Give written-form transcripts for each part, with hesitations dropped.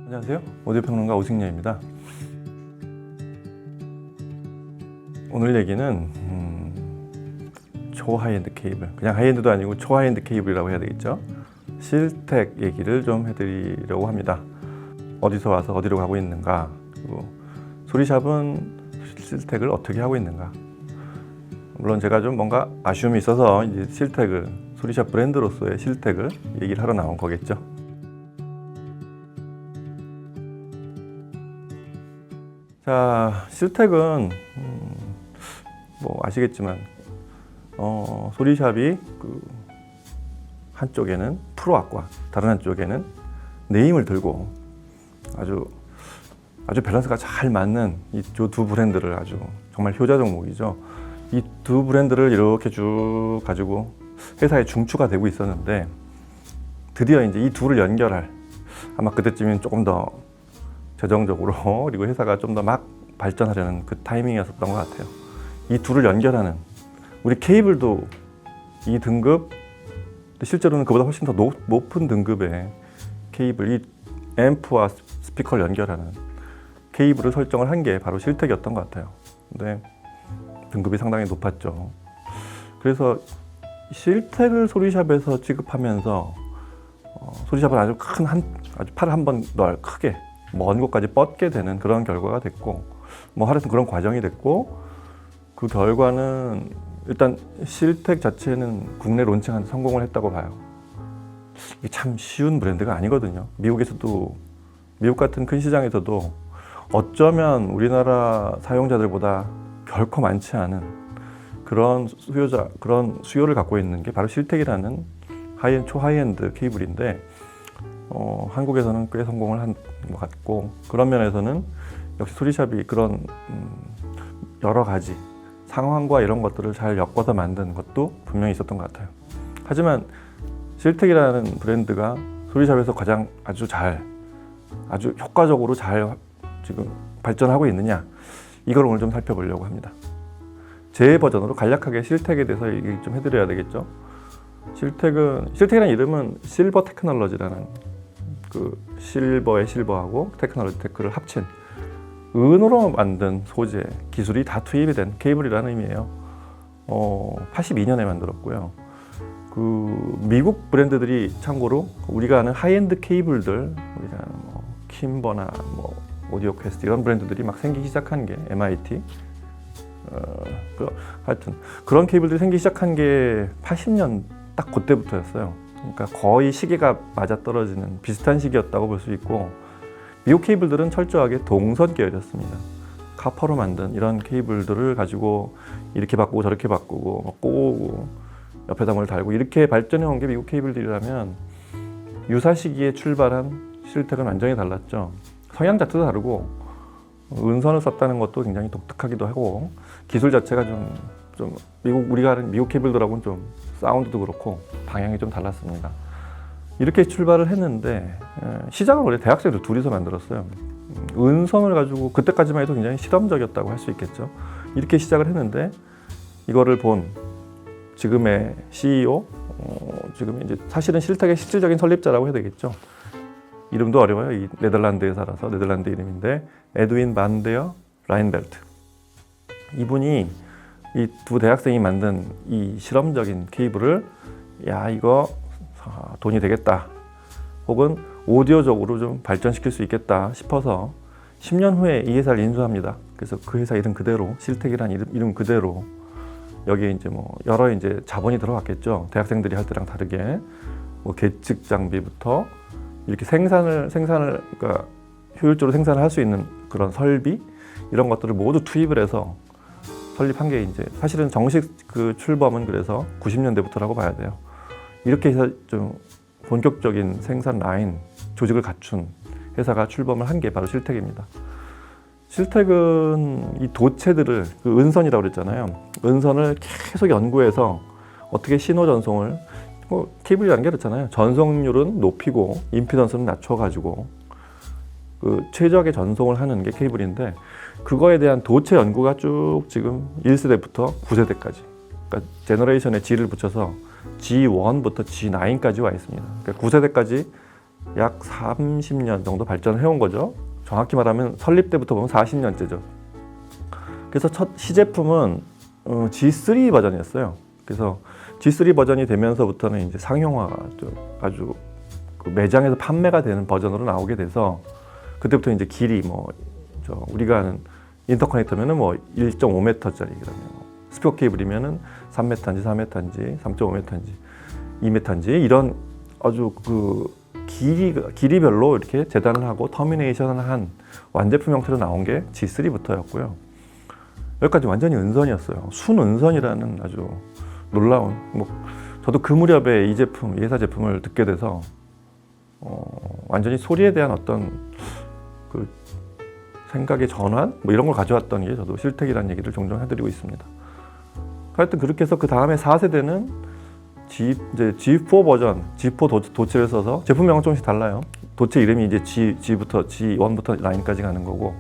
안녕하세요. 오디오 평론가 오승려입니다. 오늘 얘기는 초하이엔드 케이블, 그냥 하이엔드도 아니고 초하이엔드 케이블이라고 해야 되겠죠. 실텍 얘기를 좀 해드리려고 합니다. 어디서 와서 어디로 가고 있는가, 그리고 소리샵은 실텍을 어떻게 하고 있는가. 물론 제가 좀 뭔가 아쉬움이 있어서 이제 실텍을, 소리샵 브랜드로서의 실텍을 얘기를 하러 나온 거겠죠. 자, 실텍은 뭐 아시겠지만 소리샵이 한쪽에는 프로악과 다른 한쪽에는 네임을 들고 아주 밸런스가 잘 맞는 이 두 브랜드를 아주 정말 효자 종목이죠. 이 두 브랜드를 이렇게 쭉 가지고 회사의 중추가 되고 있었는데 드디어 이제 이 둘을 연결할, 아마 그때쯤엔 조금 더 재정적으로 그리고 회사가 좀 더 막 발전하려는 그 타이밍이었던 것 같아요. 이 둘을 연결하는, 우리 케이블도 이 등급, 실제로는 그보다 훨씬 더 높은 등급의 케이블, 이 앰프와 스피커를 연결하는 케이블을 설정을 한 게 바로 실텍이었던 것 같아요. 근데 등급이 상당히 높았죠. 그래서 실텍을 소리샵에서 취급하면서 소리샵을 아주 팔을 한 번 더 크게 먼 곳까지 뻗게 되는 그런 결과가 됐고, 하여튼 그런 과정이 됐고, 그 결과는 일단 실텍 자체는 국내 론칭하는데 성공을 했다고 봐요. 이게 참 쉬운 브랜드가 아니거든요. 미국 같은 큰 시장에서도 어쩌면 우리나라 사용자들보다 결코 많지 않은 그런 수요를 갖고 있는 게 바로 실텍이라는 초하이엔드 케이블인데, 한국에서는 꽤 성공을 한 것 같고, 그런 면에서는 역시 소리샵이 그런 여러 가지 상황과 이런 것들을 잘 엮어서 만든 것도 분명히 있었던 것 같아요. 하지만 실텍이라는 브랜드가 소리샵에서 아주 효과적으로 잘 지금 발전하고 있느냐, 이걸 오늘 좀 살펴보려고 합니다. 제 버전으로 간략하게 실텍에 대해서 얘기 좀 해드려야 되겠죠. 실텍이라는 이름은 실버 테크놀로지라는, 그 실버의 실버하고 테크놀로지 테크를 합친 은으로 만든 소재, 기술이 다 투입이 된 케이블이라는 의미예요. 82년에 만들었고요. 그 미국 브랜드들이 참고로 우리가 아는 하이엔드 케이블들, 우리가 아는 킴버나 오디오 퀘스트 이런 브랜드들이 막 생기기 시작한 게 MIT, 하여튼 그런 케이블들이 생기기 시작한 게 80년 딱 그때부터였어요. 그러니까 거의 시기가 맞아떨어지는 비슷한 시기였다고 볼 수 있고, 미국 케이블들은 철저하게 동선 계열이었습니다. 카퍼로 만든 이런 케이블들을 가지고 이렇게 바꾸고 저렇게 바꾸고 꼬고 옆에다 뭘 달고 이렇게 발전해 온 게 미국 케이블들이라면, 유사 시기에 출발한 실텍은 완전히 달랐죠. 성향 자체도 다르고 은선을 썼다는 것도 굉장히 독특하기도 하고, 기술 자체가 좀 우리가 아는 미국 케이블들하고는 좀 사운드도 그렇고 방향이 좀 달랐습니다. 이렇게 출발을 했는데 시작은 원래 대학생들 둘이서 만들었어요. 은선을 가지고 그때까지만 해도 굉장히 실험적이었다고 할 수 있겠죠. 이렇게 시작을 했는데 이거를 본 지금의 CEO, 지금 이제 사실은 실텍의 실질적인 설립자라고 해야 되겠죠. 이름도 어려워요. 이 네덜란드에 살아서 네덜란드 이름인데, 에드윈 반 데어 라인벨트. 이분이 이 두 대학생이 만든 이 실험적인 케이블을 이거 돈이 되겠다, 혹은 오디오적으로 좀 발전시킬 수 있겠다 싶어서 10년 후에 이 회사를 인수합니다. 그래서 그 회사 이름 그대로, 실텍이라는 이름 그대로 여기에 이제 여러 이제 자본이 들어갔겠죠. 대학생들이 할 때랑 다르게 계측 장비부터 이렇게 생산을 그러니까 효율적으로 생산을 할 수 있는 그런 설비, 이런 것들을 모두 투입을 해서 설립한 게 이제 사실은 정식 그 출범은 그래서 90년대부터라고 봐야 돼요. 이렇게 해서 좀 본격적인 생산 라인 조직을 갖춘 회사가 출범을 한 게 바로 실텍입니다. 실텍은 이 도체들을, 그 은선이라고 그랬잖아요. 은선을 계속 연구해서 어떻게 신호 전송을, 케이블이라는 게 그렇잖아요. 전송률은 높이고 임피던스는 낮춰가지고 그 최적의 전송을 하는 게 케이블인데, 그거에 대한 도체 연구가 쭉 지금 1세대부터 9세대까지, 그러니까 제너레이션에 G를 붙여서 G1부터 G9까지 와 있습니다. 그러니까 9세대까지 약 30년 정도 발전을 해온 거죠. 정확히 말하면 설립 때부터 보면 40년째죠. 그래서 첫 시제품은 G3 버전이었어요. 그래서 G3 버전이 되면서부터는 이제 상용화가 아주 그 매장에서 판매가 되는 버전으로 나오게 돼서 그때부터 이제 길이 우리가 아는 인터커넥터면은 1.5m짜리 그러면 스피커 케이블이면은 3m인지 4m인지 3.5m인지 2m인지 이런 아주 그 길이별로 이렇게 재단을 하고 터미네이션을 한 완제품 형태로 나온 게 G3부터였고요. 여기까지 완전히 은선이었어요. 순은선이라는 아주 놀라운 저도 그 무렵에 이 회사 제품을 듣게 돼서 완전히 소리에 대한 어떤 그 생각의 전환 이런 걸 가져왔던 게 저도 실텍이라는 얘기를 종종 해드리고 있습니다. 하여튼 그렇게 해서 그 다음에 4세대는 G4 버전, G4 도체를 써서 제품명은 조금씩 달라요. 도체 이름이 이제 G부터 G1부터 라인까지 가는 거고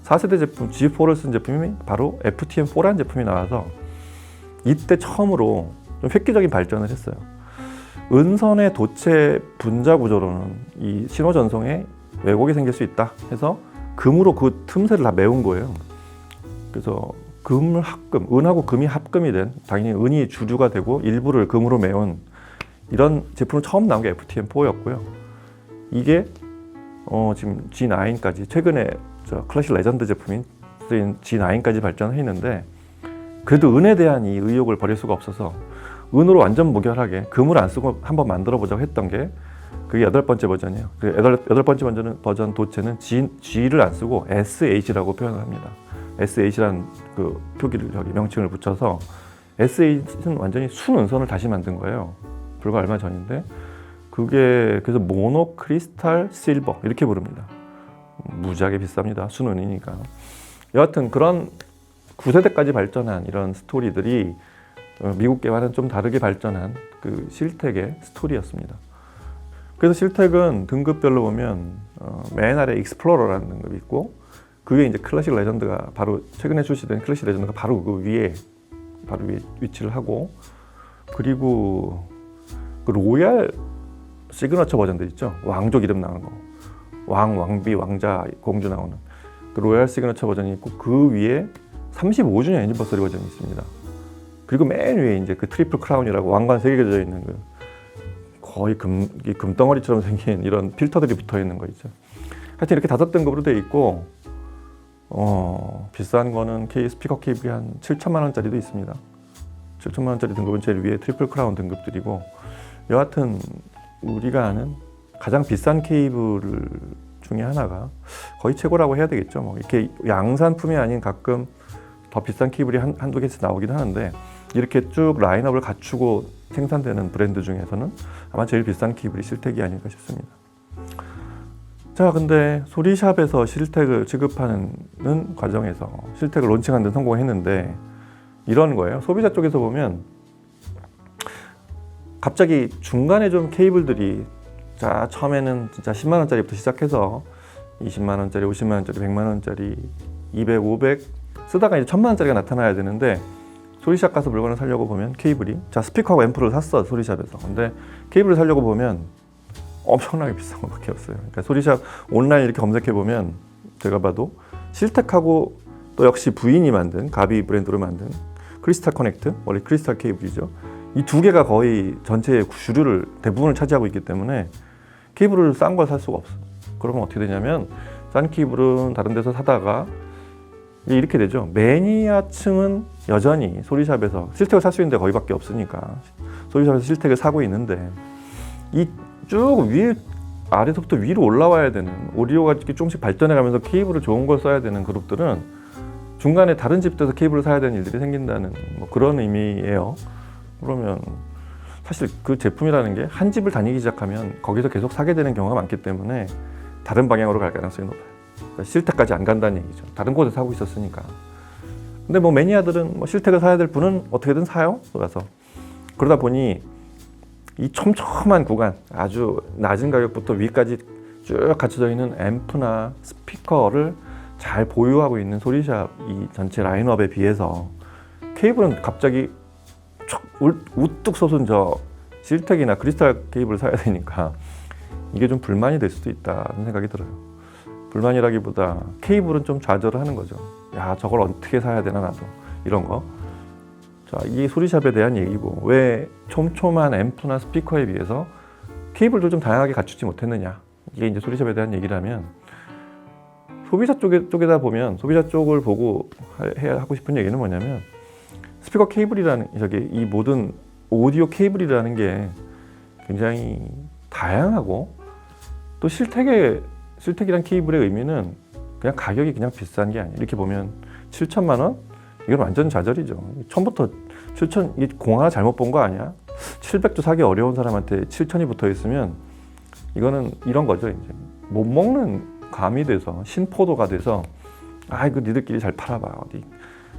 4세대 제품 G4를 쓴 제품이 바로 FTM4라는 제품이 나와서 이때 처음으로 좀 획기적인 발전을 했어요. 은선의 도체 분자 구조로는 이 신호 전송에 왜곡이 생길 수 있다 해서 금으로 그 틈새를 다 메운 거예요. 그래서 금을 합금, 은하고 금이 합금이 된 당연히 은이 주류가 되고 일부를 금으로 메운 이런 제품은 처음 나온 게 FTM4였고요. 이게 지금 G9까지 최근에 클래식 레전드 제품인 G9까지 발전을 했는데 그래도 은에 대한 이 의욕을 버릴 수가 없어서 은으로 완전 무결하게 금을 안 쓰고 한번 만들어 보자고 했던 게 그게 8번째 버전이에요. 그 8번째 버전 도체는 G를 안 쓰고 SH라고 표현을 합니다. SH라는 그 표기를 명칭을 붙여서 SH는 완전히 순은선을 다시 만든 거예요. 불과 얼마 전인데 그게 그래서 모노 크리스탈 실버 이렇게 부릅니다. 무지하게 비쌉니다. 순은이니까. 여하튼 그런 9세대까지 발전한 이런 스토리들이 미국계와는 좀 다르게 발전한 그 실텍의 스토리였습니다. 그래서 실텍은 등급별로 보면 맨 아래 익스플로러라는 등급이 있고 그 위에 이제 클래식 레전드가 바로 최근에 출시된 클래식 레전드가 바로 그 위에 위치를 하고 그리고 그 로얄 시그너처 버전들 있죠. 왕족 이름 나오는 거. 왕비, 왕자, 공주 나오는 그 로얄 시그너처 버전이 있고 그 위에 35주년 애니버서리 버전이 있습니다. 그리고 맨 위에 이제 그 트리플 크라운이라고 왕관 3개 져져 있는 그 거의 금덩어리처럼 생긴 이런 필터들이 붙어 있는 거 있죠. 하여튼 이렇게 5등급으로 되어 있고 비싼 거는 스피커 케이블이 한 7천만 원짜리도 있습니다. 7천만 원짜리 등급은 제일 위에 트리플 크라운 등급들이고 여하튼 우리가 아는 가장 비싼 케이블 중에 하나가 거의 최고라고 해야 되겠죠. 이렇게 양산품이 아닌 가끔 더 비싼 케이블이 한두 개씩 나오긴 하는데 이렇게 쭉 라인업을 갖추고 생산되는 브랜드 중에서는 아마 제일 비싼 케이블이 실텍이 아닐까 싶습니다. 자, 근데 소리샵에서 실텍을 취급하는 과정에서 실텍을 론칭하는 데 성공했는데 이런 거예요. 소비자 쪽에서 보면 갑자기 중간에 좀 케이블들이 자 처음에는 진짜 10만 원짜리부터 시작해서 20만 원짜리, 50만 원짜리, 100만 원짜리, 200, 500 쓰다가 이제 1000만 원짜리가 나타나야 되는데 소리샵 가서 물건을 사려고 보면 케이블이 스피커하고 앰프를 샀어 소리샵에서. 근데 케이블을 사려고 보면 엄청나게 비싼 것밖에 없어요. 그러니까 소리샵 온라인 이렇게 검색해 보면 제가 봐도 실텍하고 또 역시 부인이 만든 가비 브랜드로 만든 크리스탈 커넥트, 원래 크리스탈 케이블이죠. 이 두 개가 거의 전체의 주류를 대부분을 차지하고 있기 때문에 케이블을 싼 걸 살 수가 없어. 그러면 어떻게 되냐면 싼 케이블은 다른 데서 사다가 이렇게 되죠. 매니아층은 여전히 소리샵에서 실텍을 살 수 있는 데 거기밖에 없으니까 소리샵에서 실텍을 사고 있는데 이 쭉 아래서부터 위로 올라와야 되는 오디오가 이렇게 조금씩 발전해가면서 케이블을 좋은 걸 써야 되는 그룹들은 중간에 다른 집들에서 케이블을 사야 되는 일들이 생긴다는 그런 의미예요. 그러면 사실 그 제품이라는 게 한 집을 다니기 시작하면 거기서 계속 사게 되는 경우가 많기 때문에 다른 방향으로 갈 가능성이 높아요. 그러니까 실텍까지 안 간다는 얘기죠. 다른 곳에 사고 있었으니까. 근데 매니아들은 실텍을 사야 될 분은 어떻게든 사요. 그래서 그러다 보니 이 촘촘한 구간, 아주 낮은 가격부터 위까지 쭉 갖춰져 있는 앰프나 스피커를 잘 보유하고 있는 소리샵 이 전체 라인업에 비해서 케이블은 갑자기 우뚝 솟은 실텍이나 크리스탈 케이블을 사야 되니까 이게 좀 불만이 될 수도 있다는 생각이 들어요. 불만이라기보다 케이블은 좀 좌절을 하는 거죠. 야, 저걸 어떻게 사야 되나 나도 이런 거. 자, 이게 소리샵에 대한 얘기고 왜 촘촘한 앰프나 스피커에 비해서 케이블도 좀 다양하게 갖추지 못했느냐. 이게 이제 소리샵에 대한 얘기라면 소비자 쪽에다 보면 소비자 쪽을 보고 하고 싶은 얘기는 뭐냐면 스피커 케이블이라는 이 모든 오디오 케이블이라는 게 굉장히 다양하고 또 실택이란 케이블의 의미는 그냥 가격이 그냥 비싼 게 아니에요. 이렇게 보면 7천만 원? 이건 완전 좌절이죠. 처음부터 7천, 이 공 하나 잘못 본 거 아니야? 700도 사기 어려운 사람한테 7천이 붙어 있으면 이거는 이런 거죠. 이제 못 먹는 감이 돼서 신포도가 돼서 아 이거 니들끼리 잘 팔아봐. 어디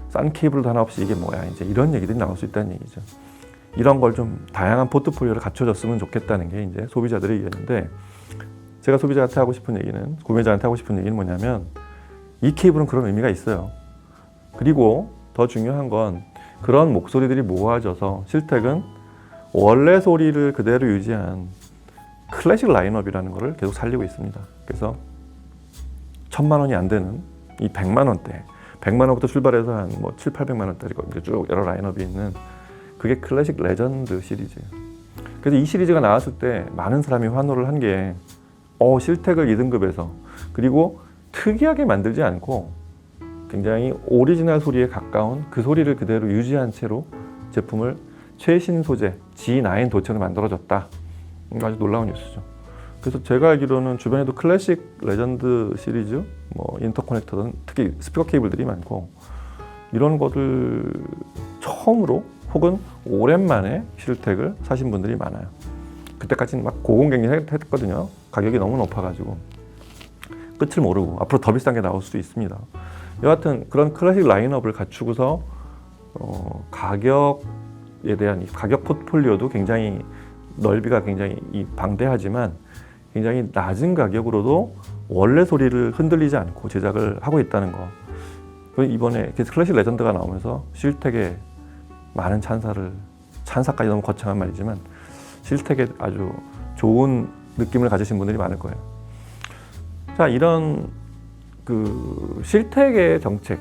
싼 케이블도 하나 없이 이게 뭐야. 이제 이런 얘기들이 나올 수 있다는 얘기죠. 이런 걸 좀 다양한 포트폴리오를 갖춰줬으면 좋겠다는 게 이제 소비자들의 의견인데 제가 소비자한테 하고 싶은 얘기는 구매자한테 하고 싶은 얘기는 뭐냐면 이 케이블은 그런 의미가 있어요. 그리고 더 중요한 건 그런 목소리들이 모아져서 실택은 원래 소리를 그대로 유지한 클래식 라인업이라는 것을 계속 살리고 있습니다. 그래서 1,000만 원이 안 되는 이 100만 원대, 100만 원부터 출발해서 한 뭐 7, 800만 원짜리 쭉 여러 라인업이 있는 그게 클래식 레전드 시리즈예요. 그래서 이 시리즈가 나왔을 때 많은 사람이 환호를 한 게 실택을 2등급에서 그리고 특이하게 만들지 않고 굉장히 오리지널 소리에 가까운 그 소리를 그대로 유지한 채로 제품을 최신 소재 G9 도체로 만들어졌다. 아주 놀라운 뉴스죠. 그래서 제가 알기로는 주변에도 클래식 레전드 시리즈, 뭐 인터커넥터든 특히 스피커 케이블들이 많고 이런 것들 처음으로 혹은 오랜만에 실택을 사신 분들이 많아요. 그때까지는 막 고공갱신했거든요. 가격이 너무 높아가지고 끝을 모르고 앞으로 더 비싼 게 나올 수도 있습니다. 여하튼 그런 클래식 라인업을 갖추고서 가격에 대한 가격 포트폴리오도 굉장히 넓이가 굉장히 방대하지만 굉장히 낮은 가격으로도 원래 소리를 흔들리지 않고 제작을 하고 있다는 거. 이번에 클래식 레전드가 나오면서 실택에 많은 찬사까지 너무 거창한 말이지만 실택에 아주 좋은 느낌을 가지신 분들이 많을 거예요. 자, 이런 그 실택의 정책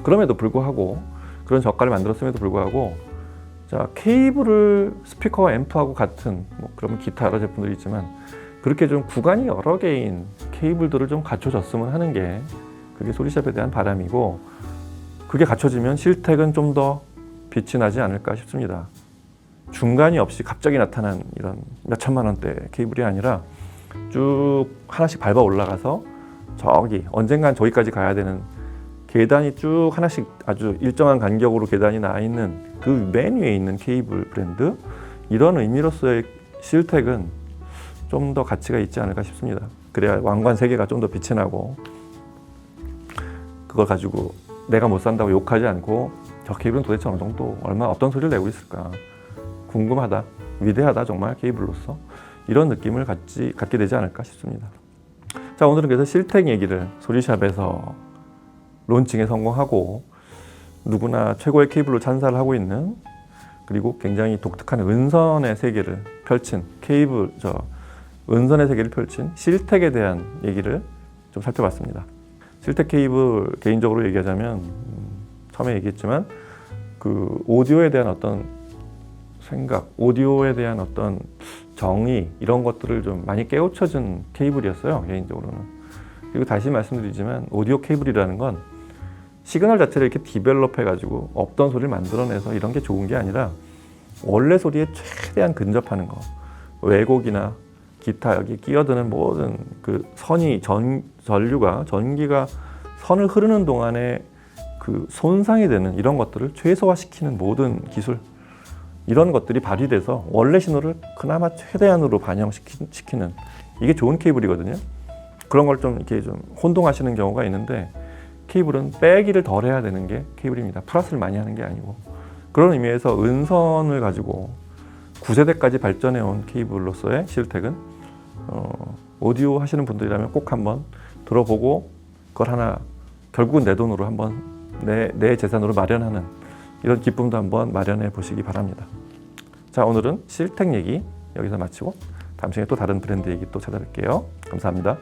그럼에도 불구하고 그런 저가를 만들었음에도 불구하고 자 케이블을 스피커와 앰프하고 같은 뭐 그러면 기타 여러 제품들이 있지만 그렇게 좀 구간이 여러 개인 케이블들을 좀 갖춰졌으면 하는 게 그게 소리샵에 대한 바람이고 그게 갖춰지면 실택은 좀 더 빛이 나지 않을까 싶습니다. 중간이 없이 갑자기 나타난 이런 몇 천만 원대 케이블이 아니라 쭉 하나씩 밟아 올라가서 저기 언젠간 저기까지 가야 되는 계단이 쭉 하나씩 아주 일정한 간격으로 계단이 나 있는 그 맨 위에 있는 케이블 브랜드 이런 의미로서의 실택은 좀 더 가치가 있지 않을까 싶습니다. 그래야 왕관 세계가 좀 더 빛이 나고 그걸 가지고 내가 못 산다고 욕하지 않고 저 케이블은 도대체 어느 정도 어떤 소리를 내고 있을까 궁금하다 위대하다 정말 케이블로서 이런 느낌을 갖게 되지 않을까 싶습니다. 자, 오늘은 그래서 실택 얘기를 소리샵에서 론칭에 성공하고 누구나 최고의 케이블로 찬사를 하고 있는 그리고 굉장히 독특한 은선의 세계를 펼친 은선의 세계를 펼친 실택에 대한 얘기를 좀 살펴봤습니다. 실택 케이블 개인적으로 얘기하자면 처음에 얘기했지만 그 오디오에 대한 어떤 생각, 오디오에 대한 어떤 정의 이런 것들을 좀 많이 깨우쳐준 케이블이었어요. 개인적으로는. 그리고 다시 말씀드리지만 오디오 케이블이라는 건 시그널 자체를 이렇게 디벨롭 해가지고 없던 소리를 만들어내서 이런 게 좋은 게 아니라 원래 소리에 최대한 근접하는 거. 왜곡이나 기타 여기 끼어드는 모든 그 전기가 선을 흐르는 동안에 그 손상이 되는 이런 것들을 최소화시키는 모든 기술 이런 것들이 발휘돼서 원래 신호를 그나마 최대한으로 반영시키는 이게 좋은 케이블이거든요. 그런 걸 좀 이렇게 좀 혼동하시는 경우가 있는데 케이블은 빼기를 덜 해야 되는 게 케이블입니다. 플러스를 많이 하는 게 아니고 그런 의미에서 은선을 가지고 9세대까지 발전해온 케이블로서의 실택은 오디오 하시는 분들이라면 꼭 한번 들어보고 그걸 하나 결국은 내 돈으로 한번 내 재산으로 마련하는 이런 기쁨도 한번 마련해 보시기 바랍니다. 자, 오늘은 실택 얘기 여기서 마치고 다음 시간에 또 다른 브랜드 얘기 또 찾아뵐게요. 감사합니다.